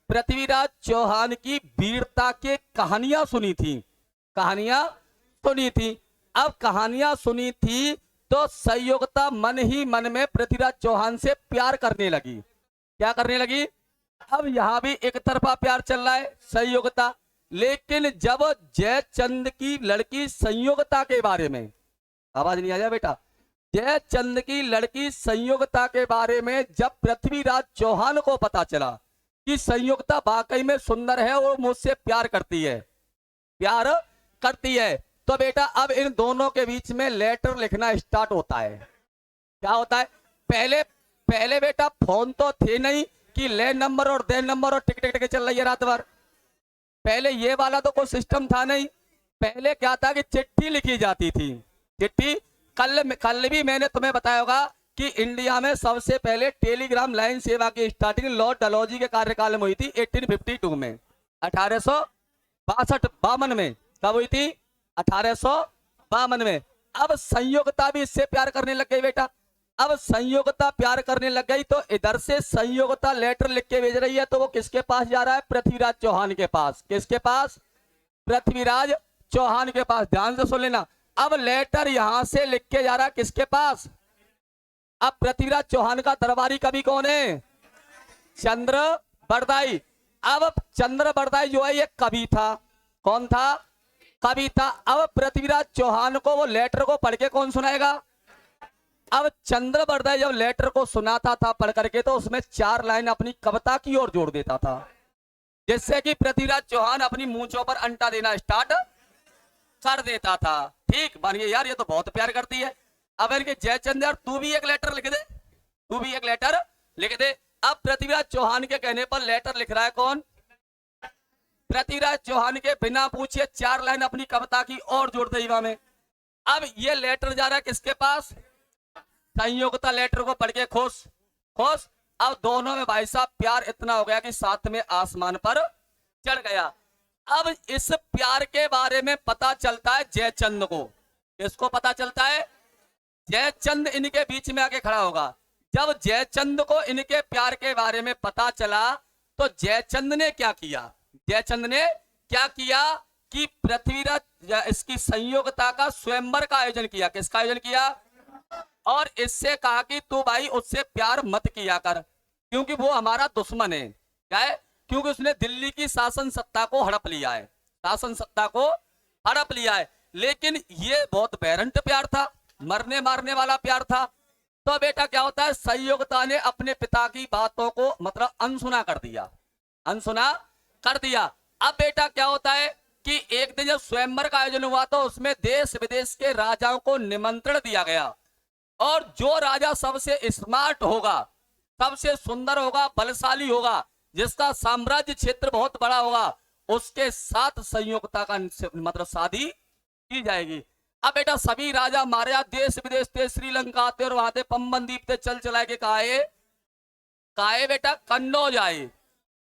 पृथ्वीराज चौहान की वीरता के कहानियां सुनी थी, कहानियां सुनी थी। अब कहानियां सुनी थी तो संयोगता मन ही मन में पृथ्वीराज चौहान से प्यार करने लगी। क्या करने लगी? अब यहां भी एक तरफा प्यार चल रहा है संयोगता, लेकिन जब जयचंद की लड़की संयोगता के बारे में, आवाज नहीं आ जाए बेटा, जयचंद की लड़की संयोगता के बारे में जब पृथ्वीराज चौहान को पता चला कि संयोगता वाकई में सुंदर है और मुझसे प्यार करती है, प्यार करती है, तो बेटा अब इन दोनों के बीच में लेटर लिखना स्टार्ट होता है। क्या होता है? पहले पहले बेटा फोन तो थे नहीं कि ले नंबर और दे नंबर और टिक टिक टिक चल रही है रात भर। पहले ये वाला तो कोई सिस्टम था नहीं। पहले क्या था कि चिट्ठी लिखी जाती थी। चिट्ठी कल भी मैंने तुम्हें बताया होगा कि इंडिया में सबसे पहले टेलीग्राम लाइन सेवा की स्टार्टिंग लॉर्ड डलहौजी के कार्यकाल में हुई थी 1852 में, 1862 में। कब हुई थी? 1852 में। अब संयोगता भी इससे प्यार करने लग गई बेटा। अब संयोगता प्यार करने लग गई तो इधर से संयोगता लेटर लिख के भेज रही है, तो वो किसके पास जा रहा है? पृथ्वीराज चौहान के पास। किसके पास? पृथ्वीराज चौहान के पास। ध्यान से सुन लेना। अब लेटर यहां से लिख के जा रहा है किसके पास? अब पृथ्वीराज चौहान का दरबारी कवि कौन है? चंद्र बरदाई। अब चंद्र बरदाई जो है ये कवि था। कौन था? कवि था। अब पृथ्वीराज चौहान को वो लेटर को पढ़ के कौन सुनाएगा? अब चंद्र बरदाई जब लेटर को सुनाता था पढ़ करके, तो उसमें 4 लाइन अपनी कविता की ओर जोड़ देता था, जिससे कि पृथ्वीराज चौहान अपनी मूंछों पर अंटा देना स्टार्ट कर देता था। ठीक मानिए यार, ये तो बहुत प्यार करती है। अब इनके जयचंद यार तू भी एक लेटर लिख दे, तू भी एक लेटर लिख दे। अब पृथ्वीराज चौहान के कहने पर लेटर लिख रहा है कौन? पृथ्वीराज चौहान के बिना पूछे 4 लाइन अपनी कविता की और जोड़ दी में। अब ये लेटर जा रहा है किसके पास? संयोगता लेटर को पढ़ के खुश खुश। अब दोनों में भाई साहब प्यार इतना हो गया कि साथ में आसमान पर चढ़ गया। अब इस प्यार के बारे में पता चलता है जयचंद को। किसको पता चलता है? जयचंद इनके बीच में आके खड़ा होगा। जब जयचंद को इनके प्यार के बारे में पता चला तो जयचंद ने क्या किया? जयचंद ने क्या किया कि पृथ्वीराज इसकी संयोगता का स्वयंवर का आयोजन किया। किसका आयोजन किया? और इससे कहा कि तू भाई उससे प्यार मत किया कर, क्योंकि वो हमारा दुश्मन है। क्या है? क्योंकि उसने दिल्ली की शासन सत्ता को हड़प लिया है, शासन सत्ता को हड़प लिया है। लेकिन ये बहुत बेरंट प्यार था, मरने मारने वाला प्यार था। तो बेटा क्या होता है, संयोगता ने अपने पिता की बातों को मतलब अनसुना कर दिया, अनसुना कर दिया। अब बेटा क्या होता है कि एक दिन जब स्वयंवर का आयोजन हुआ तो उसमें देश विदेश के राजाओं को निमंत्रण दिया गया, और जो राजा सबसे स्मार्ट होगा, सबसे सुंदर होगा, बलशाली होगा, जिसका साम्राज्य क्षेत्र बहुत बड़ा होगा, उसके साथ संयोगता का मतलब शादी की जाएगी। अब बेटा सभी राजा मारे देश विदेश थे, श्रीलंका आते और वहां थे, पंबन द्वीप थे, चल चला के काए बेटा कन्नौज आए,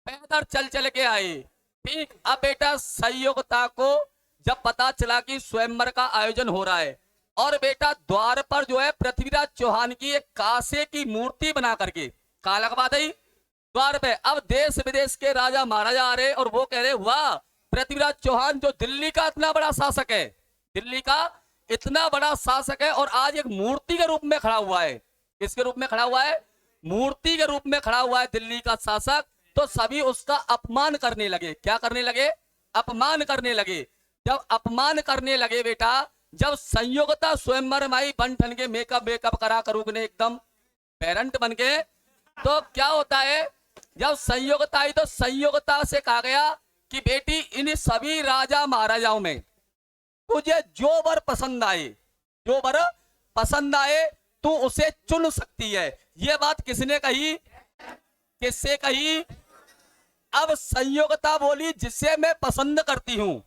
पैदल चल चल के आए। ठीक। अब बेटा संयोगता को जब पता चला कि स्वयंवर का आयोजन हो रहा है, और बेटा द्वार पर जो है पृथ्वीराज चौहान की एक कांसे की मूर्ति बना करके कहा लगवा दी, द्वार पे। अब देश विदेश के राजा महाराजा आ रहे और वो कह रहे वाह, पृथ्वीराज चौहान जो दिल्ली का इतना बड़ा शासक है, दिल्ली का इतना बड़ा शासक है, और आज एक मूर्ति के रूप में खड़ा हुआ है। किसके रूप में खड़ा हुआ है? मूर्ति के रूप में खड़ा हुआ है दिल्ली का शासक। तो सभी उसका अपमान करने लगे। क्या करने लगे? अपमान करने लगे। जब अपमान करने लगे बेटा, जब संयोगता स्वयंवर माई बन ठन के मेकअप करा करूग ने एकदम पेरेंट बन के, तो क्या होता है जब संयोगता आई तो संयोगता से कहा गया कि बेटी इन सभी राजा महाराजाओं में तुझे जो वर पसंद आए, जो वर पसंद आए तू उसे चुन सकती है। ये बात किसने कही? किससे कही? अब संयोगता बोली जिससे मैं पसंद करती हूं,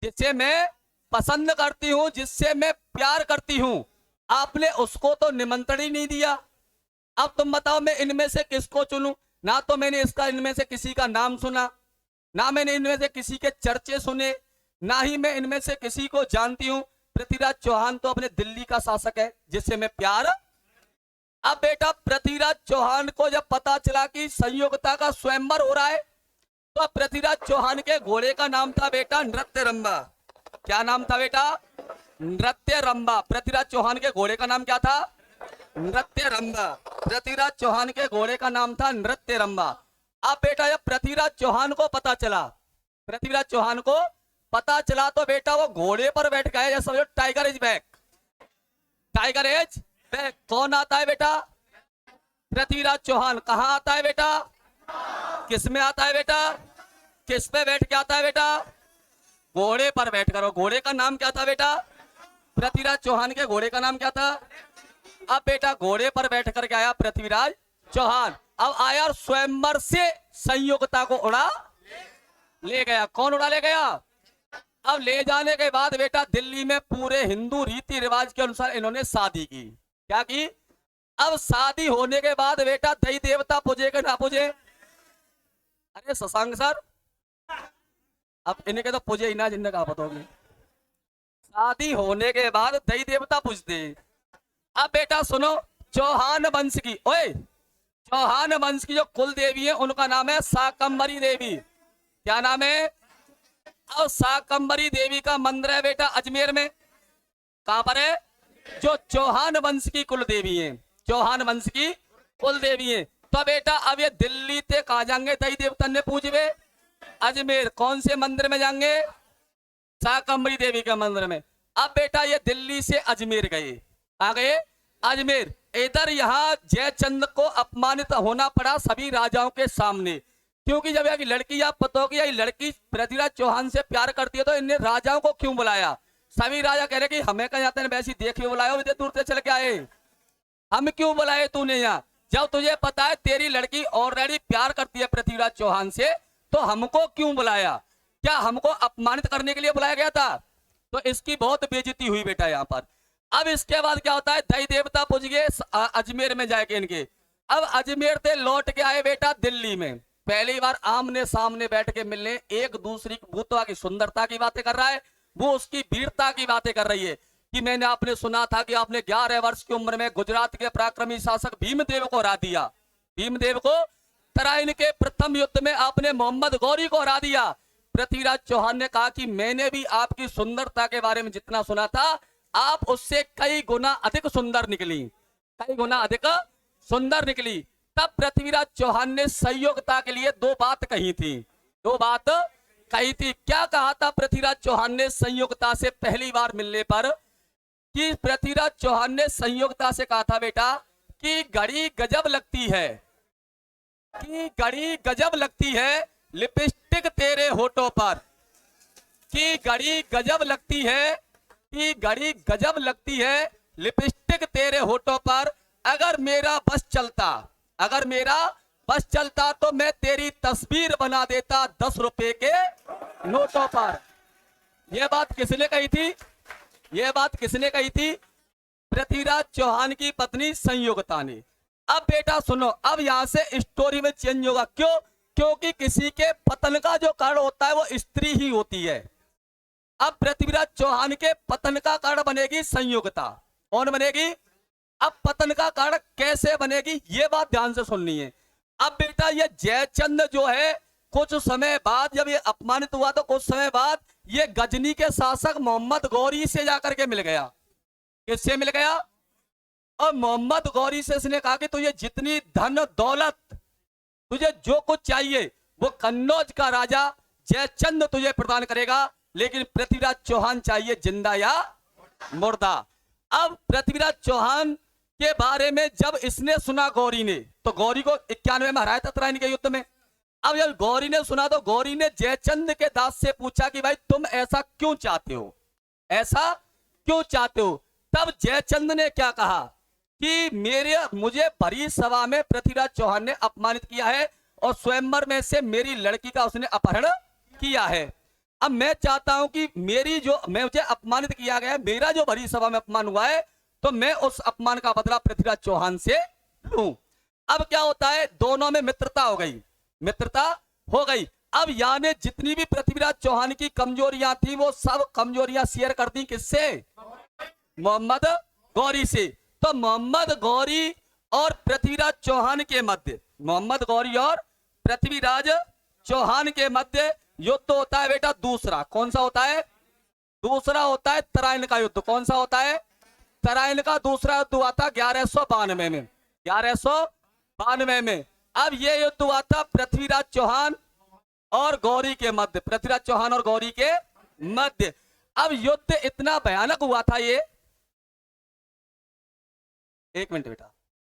जिससे मैं पसंद करती हूं, जिससे मैं प्यार करती हूं, आपने उसको तो निमंत्रण ही नहीं दिया। अब तुम बताओ मैं इनमें से किसको चुनूं? ना तो मैंने इसका इनमें से किसी का नाम सुना, ना मैंने इनमें से किसी के चर्चे सुने, ना ही मैं इनमें से किसी को जानती हूं। पृथ्वीराज चौहान तो अपने दिल्ली का शासक है जिससे मैं प्यार। अब बेटा पृथ्वीराज चौहान को जब पता चला कि संयोगता का स्वयंवर हो रहा है, तो पृथ्वीराज चौहान के घोड़े का नाम था बेटा नृत्य रंबा। क्या नाम था बेटा? नृत्य रंबा। पृथ्वीराज चौहान के घोड़े का नाम क्या था? नृत्य रंबा। पृथ्वीराज चौहान के घोड़े का नाम था नृत्य रंबा। अब बेटा जब पृथ्वीराज चौहान को पता चला, पृथ्वीराज चौहान को पता चला, तो बेटा वो घोड़े पर बैठ गए। जैसा समझो tiger is back, tiger is back. कौन आता है बेटा? पृथ्वीराज चौहान। कहां आता है बेटा? किस में आता है बेटा? किस पे बैठ के आता है बेटा? घोड़े पर बैठ कर। घोड़े का नाम क्या था बेटा? पृथ्वीराज चौहान के घोड़े का नाम क्या था? अब बेटा घोड़े पर बैठ करके आया पृथ्वीराज चौहान। अब आया और स्वयंवर से संयोगता को उड़ा ले गया। कौन उड़ा ले गया? अब ले जाने के बाद बेटा दिल्ली में पूरे हिंदू रीति रिवाज के अनुसार इन्होंने शादी की। क्या की? अब शादी होने के बाद बेटा दही देवता पूजे के ना पूजे? अरे शशांक सर, अब इनके तो पूजे ही ना, जिनने कहा बताओगे। शादी होने के बाद दही देवता पूजते। अब बेटा सुनो, चौहान वंश की, ओए चौहान वंश की जो कुल देवी है उनका नाम है शाकंभरी देवी। क्या नाम है? और शाकंभरी देवी का मंदिर है बेटा अजमेर में। कहां पर है? जो चौहान वंश की कुल देवी है, चौहान वंश की कुल देवी है। तो बेटा अब ये दिल्ली से कहा जाएंगे दही देवता ने पूजवे? अजमेर। कौन से मंदिर में जाएंगे? शाकंभरी देवी के मंदिर में। अब बेटा ये दिल्ली से अजमेर गए। आ गए अजमेर। इधर यहाँ जयचंद को अपमानित होना पड़ा सभी राजाओं के सामने, क्योंकि जब एक लड़की, आप पता हो कि ये लड़की पृथ्वीराज चौहान से प्यार करती है, तो इन्हें राजाओं को क्यों बुलाया? सभी राजा कह रहे कि हमें कहीं जाते हैं वैसी देख के बुलाया, इतने दूर से चल के आए, हम क्यों बुलाए तूने यहाँ? जब तुझे पता है तेरी लड़की ऑलरेडी प्यार करती है पृथ्वीराज चौहान से, तो हमको क्यों बुलाया? क्या हमको अपमानित करने के लिए बुलाया गया था? तो इसकी बहुत बेइज्जती हुई बेटा यहाँ पर। अब इसके बाद क्या होता है, दही देवता पूज गए अजमेर में जाके इनके। अब अजमेर से लौट के आए बेटा दिल्ली में। पहली बार आमने सामने बैठ के मिलने, एक दूसरी भूतवा की सुंदरता की बातें कर रहा है, वो उसकी वीरता की बातें कर रही है कि मैंने आपने सुना था कि आपने 11 वर्ष की उम्र में गुजरात के पराक्रमी शासक भीमदेव को हरा दिया। भीमदेव को तराइन के प्रथम युद्ध में आपने मोहम्मद गौरी को हरा दिया। पृथ्वीराज चौहान ने कहा कि मैंने भी आपकी सुंदरता के बारे में जितना सुना था, आप उससे कई गुना अधिक सुंदर निकली, कई गुना अधिक सुंदर निकली। तब पृथ्वीराज चौहान ने संयोगता के लिए दो बात कही थी, दो बात कही थी। क्या कहा था पृथ्वीराज चौहान ने संयोगता से पहली बार मिलने पर? कि पृथ्वीराज चौहान ने संयोगता से कहा था बेटा कि घड़ी गजब लगती है, कि घड़ी गजब लगती है लिपस्टिक तेरे होठों पर, कि घड़ी गजब लगती है, कि घड़ी गजब लगती है लिपस्टिक तेरे होठों पर। अगर मेरा बस चलता, अगर मेरा बस चलता तो मैं तेरी तस्वीर बना देता 10 रुपए के नोटों पर। यह बात किसने कही थी? यह बात किसने कही थी? पृथ्वीराज चौहान की पत्नी संयोगता ने। अब बेटा सुनो, अब यहां से स्टोरी में चेंज होगा। क्यों? क्योंकि किसी के पतन का जो कारण होता है वो स्त्री ही होती है। अब पृथ्वीराज चौहान के पतन का कारण बनेगी संयोगता। कौन बनेगी? अब पतन का कारण कैसे बनेगी, ये बात ध्यान से सुननी है। अब बेटा ये जयचंद जो है कुछ समय बाद जब ये अपमानित हुआ तो कुछ समय बाद ये गजनी के शासक मोहम्मद गौरी से जाकर के मिल गया। किससे मिल गया? और मोहम्मद गौरी से इसने कहा कि तुझे जितनी धन दौलत, तुझे जो कुछ चाहिए वो कन्नौज का राजा जयचंद तुझे प्रदान करेगा, लेकिन पृथ्वीराज चौहान चाहिए जिंदा या मुर्दा। अब पृथ्वीराज चौहान के बारे में जब इसने सुना गौरी ने, तो गौरी को 91 में हराया था तराइन के युद्ध में। अब जब गौरी ने सुना तो गौरी ने जयचंद के दास से पूछा कि भाई तुम ऐसा क्यों चाहते हो, ऐसा क्यों चाहते हो? तब जयचंद ने क्या कहा कि मुझे भरी सभा में पृथ्वीराज चौहान ने अपमानित किया है और स्वयंवर में से मेरी लड़की का उसने अपहरण किया है। अब मैं चाहता हूं कि मुझे अपमानित किया गया, मेरा जो भरी सभा में अपमान हुआ है, तो मैं उस अपमान का बदला पृथ्वीराज चौहान से लूं। अब क्या होता है, दोनों में मित्रता हो गई, मित्रता हो गई। अब यानी जितनी भी पृथ्वीराज चौहान की कमजोरियां थी वो सब कमजोरियां शेयर कर दी किससे? मोहम्मद गौरी से। तो मोहम्मद गौरी और पृथ्वीराज चौहान के मध्य, मोहम्मद गौरी और पृथ्वीराज चौहान के मध्य युद्ध होता है बेटा दूसरा। कौन सा होता है? दूसरा होता है तराइन का युद्ध। कौन सा होता है? तराइन का दूसरा युद्ध हुआ था 1192 में, 1192 में। अब ये युद्ध हुआ था पृथ्वीराज चौहान और गौरी के मध्य, पृथ्वीराज चौहान और गौरी के मध्य। अब युद्ध इतना भयानक हुआ था ये, एक मिनट बेटा,